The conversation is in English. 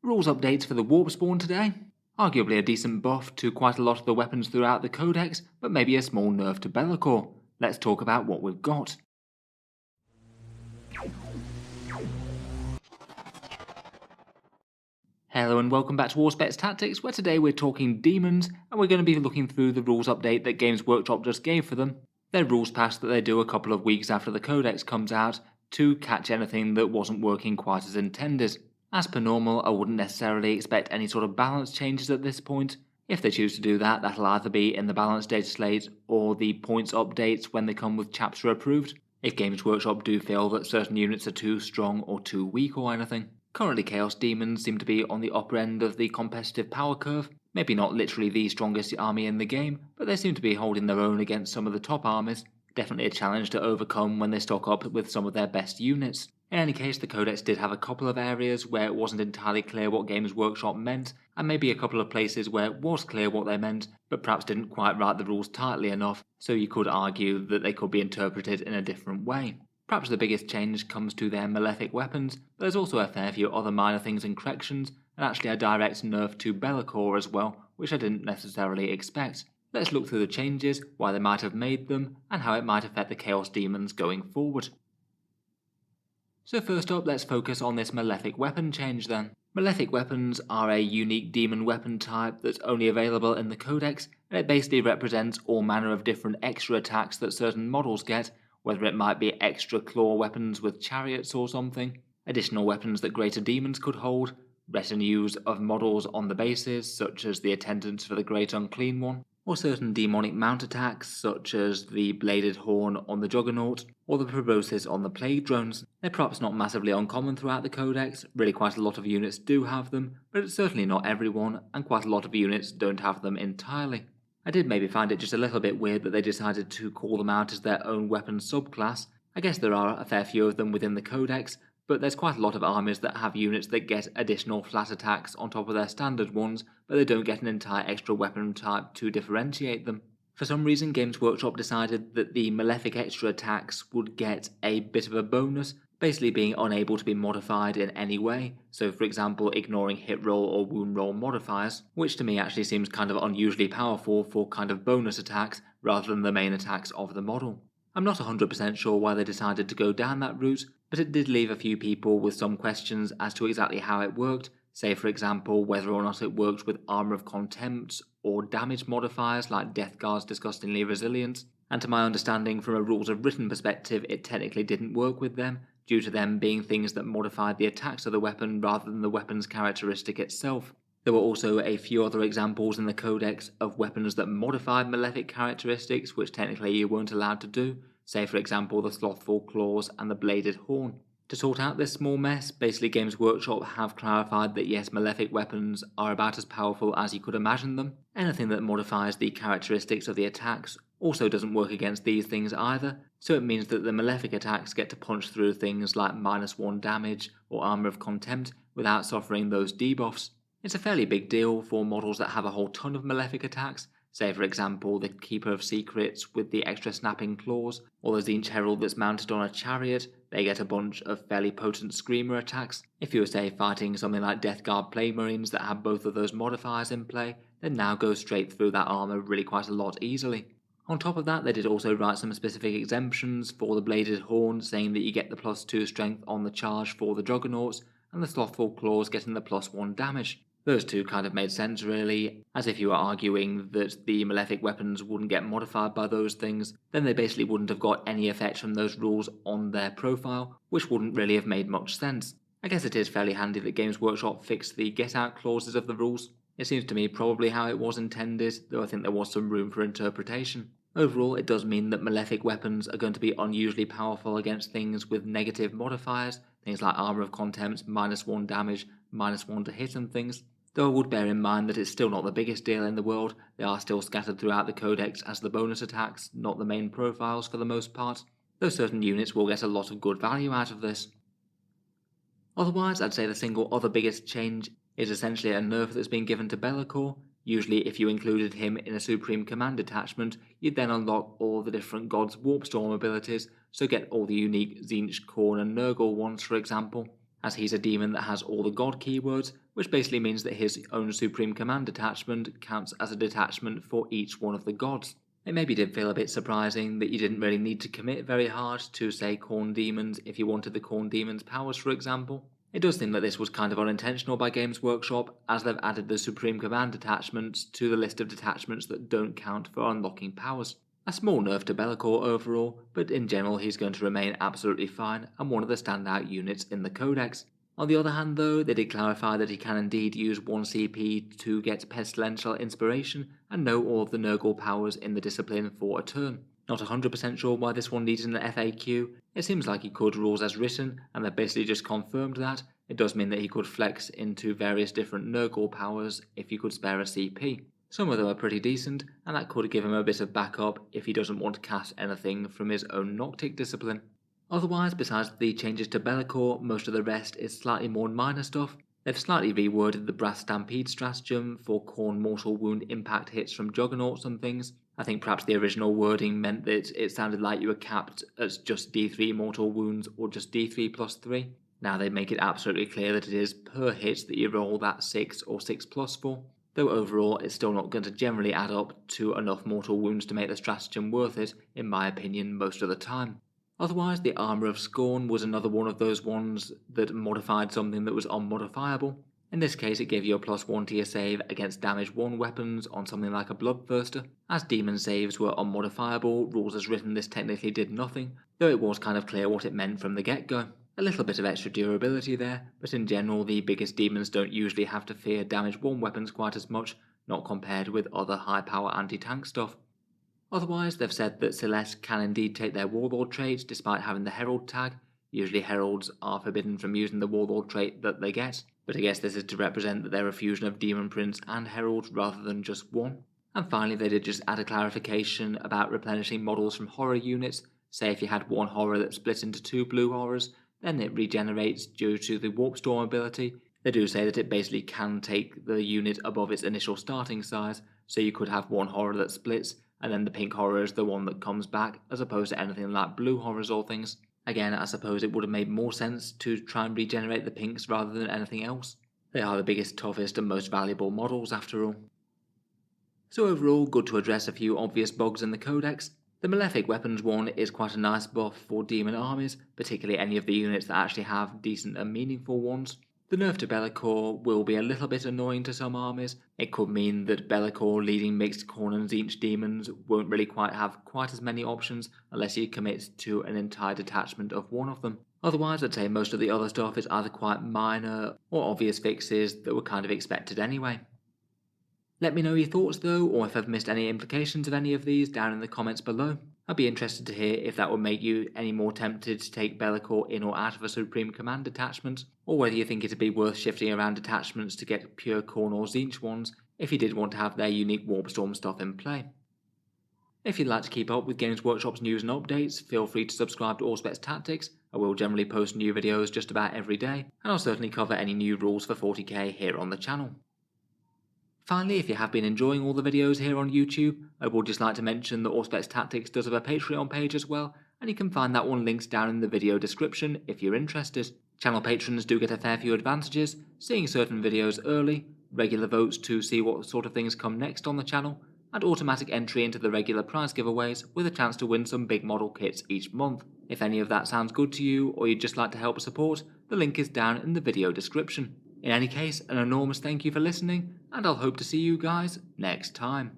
Rules updates for the Warp Spawn today. Arguably a decent buff to quite a lot of the weapons throughout the Codex, but maybe a small nerf to Be'lakor. Let's talk about what we've got. Hello and welcome back to Auspex Tactics, where today we're talking demons, and we're going to be looking through the rules update that Games Workshop just gave for them. Their rules patch that they do a couple of weeks after the Codex comes out to catch anything that wasn't working quite as intended. As per normal, I wouldn't necessarily expect any sort of balance changes at this point. If they choose to do that, that'll either be in the balance data slate or the points updates when they come with chapter approved, if Games Workshop do feel that certain units are too strong or too weak or anything. Currently Chaos Daemons seem to be on the upper end of the competitive power curve, maybe not literally the strongest army in the game, but they seem to be holding their own against some of the top armies. Definitely a challenge to overcome when they stock up with some of their best units. In any case, the Codex did have a couple of areas where it wasn't entirely clear what Games Workshop meant, and maybe a couple of places where it was clear what they meant, but perhaps didn't quite write the rules tightly enough, so you could argue that they could be interpreted in a different way. Perhaps the biggest change comes to their Malefic Weapons, but there's also a fair few other minor things and corrections, and actually a direct nerf to Be'lakor as well, which I didn't necessarily expect. Let's look through the changes, why they might have made them, and how it might affect the Chaos Demons going forward. So first up, let's focus on this Malefic Weapon change then. Malefic Weapons are a unique demon weapon type that's only available in the Codex, and it basically represents all manner of different extra attacks that certain models get, whether it might be extra claw weapons with chariots or something, additional weapons that greater demons could hold, retinues of models on the bases such as the attendants for the Great Unclean One, or certain demonic mount attacks such as the Bladed Horn on the Juggernaut, or the Proboscis on the Plague Drones. They're perhaps not massively uncommon throughout the Codex, really quite a lot of units do have them, but it's certainly not everyone, and quite a lot of units don't have them entirely. I did maybe find it just a little bit weird that they decided to call them out as their own weapon subclass. I guess there are a fair few of them within the Codex, but there's quite a lot of armies that have units that get additional flat attacks on top of their standard ones, but they don't get an entire extra weapon type to differentiate them. For some reason, Games Workshop decided that the Malefic extra attacks would get a bit of a bonus, basically being unable to be modified in any way, so for example ignoring hit roll or wound roll modifiers, which to me actually seems kind of unusually powerful for kind of bonus attacks rather than the main attacks of the model. I'm not 100% sure why they decided to go down that route, but it did leave a few people with some questions as to exactly how it worked, say for example whether or not it worked with Armour of Contempt or damage modifiers like Death Guard's Disgustingly Resilient, and to my understanding from a rules of written perspective it technically didn't work with them, due to them being things that modified the attacks of the weapon rather than the weapon's characteristic itself. There were also a few other examples in the Codex of weapons that modified malefic characteristics which technically you weren't allowed to do, say for example the Slothful Claws and the Bladed Horn. To sort out this small mess, basically Games Workshop have clarified that yes, malefic weapons are about as powerful as you could imagine them. Anything that modifies the characteristics of the attacks also doesn't work against these things either, so it means that the malefic attacks get to punch through things like -1 damage or Armour of Contempt without suffering those debuffs. It's a fairly big deal for models that have a whole ton of malefic attacks, say for example the Keeper of Secrets with the extra snapping claws, or the Tzeentch Herald that's mounted on a chariot. They get a bunch of fairly potent screamer attacks. If you were say fighting something like Death Guard Plague Marines that have both of those modifiers in play, then now go straight through that armour really quite a lot easily. On top of that, they did also write some specific exemptions for the Bladed Horn, saying that you get the +2 strength on the charge for the Juggernauts, and the Slothful Claws getting the +1 damage. Those two kind of made sense really, as if you were arguing that the Malefic weapons wouldn't get modified by those things, then they basically wouldn't have got any effect from those rules on their profile, which wouldn't really have made much sense. I guess it is fairly handy that Games Workshop fixed the get out clauses of the rules. It seems to me probably how it was intended, though I think there was some room for interpretation. Overall, it does mean that Malefic weapons are going to be unusually powerful against things with negative modifiers, things like Armour of Contempt, -1 damage, -1 to hit and things. Though I would bear in mind that it's still not the biggest deal in the world, they are still scattered throughout the Codex as the bonus attacks, not the main profiles for the most part, though certain units will get a lot of good value out of this. Otherwise, I'd say the single other biggest change is essentially a nerf that's been given to Be'lakor. Usually if you included him in a Supreme Command detachment, you'd then unlock all the different gods' Warpstorm abilities, so get all the unique Tzeentch, Khorne and Nurgle ones for example. as he's a demon that has all the god keywords, which basically means that his own Supreme Command detachment counts as a detachment for each one of the gods. It maybe did feel a bit surprising that you didn't really need to commit very hard to, say, Khorne Demons if you wanted the Khorne Demons powers, for example. It does seem that this was kind of unintentional by Games Workshop, as they've added the Supreme Command detachments to the list of detachments that don't count for unlocking powers. A small nerf to Be'lakor overall, but in general he's going to remain absolutely fine and one of the standout units in the Codex. On the other hand though, they did clarify that he can indeed use 1 CP to get Pestilential Inspiration and know all of the Nurgle powers in the discipline for a turn. Not 100% sure why this one needed an FAQ. It seems like he could rules as written, and they've basically just confirmed that. It does mean that he could flex into various different Nurgle powers if he could spare a CP. Some of them are pretty decent, and that could give him a bit of backup if he doesn't want to cast anything from his own Noctic discipline. Otherwise, besides the changes to Be'lakor, most of the rest is slightly more minor stuff. They've slightly reworded the Brass Stampede stratagem for Khorne mortal wound impact hits from Juggernauts and things. I think perhaps the original wording meant that it sounded like you were capped at just D3 mortal wounds or just D3 plus 3. Now they make it absolutely clear that it is per hit that you roll that 6 or 6 plus for, though overall it's still not going to generally add up to enough mortal wounds to make the stratagem worth it, in my opinion, most of the time. Otherwise, the Armour of Scorn was another one of those ones that modified something that was unmodifiable. In this case, it gave you a +1 to your save against damage 1 weapons on something like a Bloodthirster. As demon saves were unmodifiable, rules as written this technically did nothing, though it was kind of clear what it meant from the get-go. A little bit of extra durability there, but in general the biggest demons don't usually have to fear damage 1 weapons quite as much, not compared with other high power anti-tank stuff. Otherwise, they've said that Celeste can indeed take their Warlord traits despite having the Herald tag. Usually Heralds are forbidden from using the Warlord trait that they get, but I guess this is to represent that they're a fusion of Demon Prince and Herald rather than just one. And finally, they did just add a clarification about replenishing models from horror units. Say if you had one horror that split into 2 blue horrors, then it regenerates due to the Warp Storm ability. They do say that it basically can take the unit above its initial starting size, so you could have one horror that splits, and then the pink horror is the one that comes back, as opposed to anything like blue horrors or things. Again, I suppose it would have made more sense to try and regenerate the pinks rather than anything else. They are the biggest, toughest and most valuable models after all. So overall, good to address a few obvious bugs in the Codex. The Malefic Weapons one is quite a nice buff for demon armies, particularly any of the units that actually have decent and meaningful ones. The nerf to Be'lakor will be a little bit annoying to some armies. It could mean that Be'lakor leading mixed Khorne and Tzeentch demons won't really have quite as many options unless you commit to an entire detachment of one of them. Otherwise, I'd say most of the other stuff is either quite minor or obvious fixes that were kind of expected anyway. Let me know your thoughts though, or if I've missed any implications of any of these down in the comments below. I'd be interested to hear if that would make you any more tempted to take Be'lakor in or out of a Supreme Command detachment, or whether you think it'd be worth shifting around detachments to get pure Khorne or Tzeentch ones if you did want to have their unique Warp Storm stuff in play. If you'd like to keep up with Games Workshop's news and updates, feel free to subscribe to Auspex Tactics. I will generally post new videos just about every day, and I'll certainly cover any new rules for 40k here on the channel. Finally, if you have been enjoying all the videos here on YouTube, I would just like to mention that Auspex Tactics does have a Patreon page as well, and you can find that one linked down in the video description if you're interested. Channel patrons do get a fair few advantages, seeing certain videos early, regular votes to see what sort of things come next on the channel, and automatic entry into the regular prize giveaways with a chance to win some big model kits each month. If any of that sounds good to you, or you'd just like to help support, the link is down in the video description. In any case, an enormous thank you for listening, and I'll hope to see you guys next time.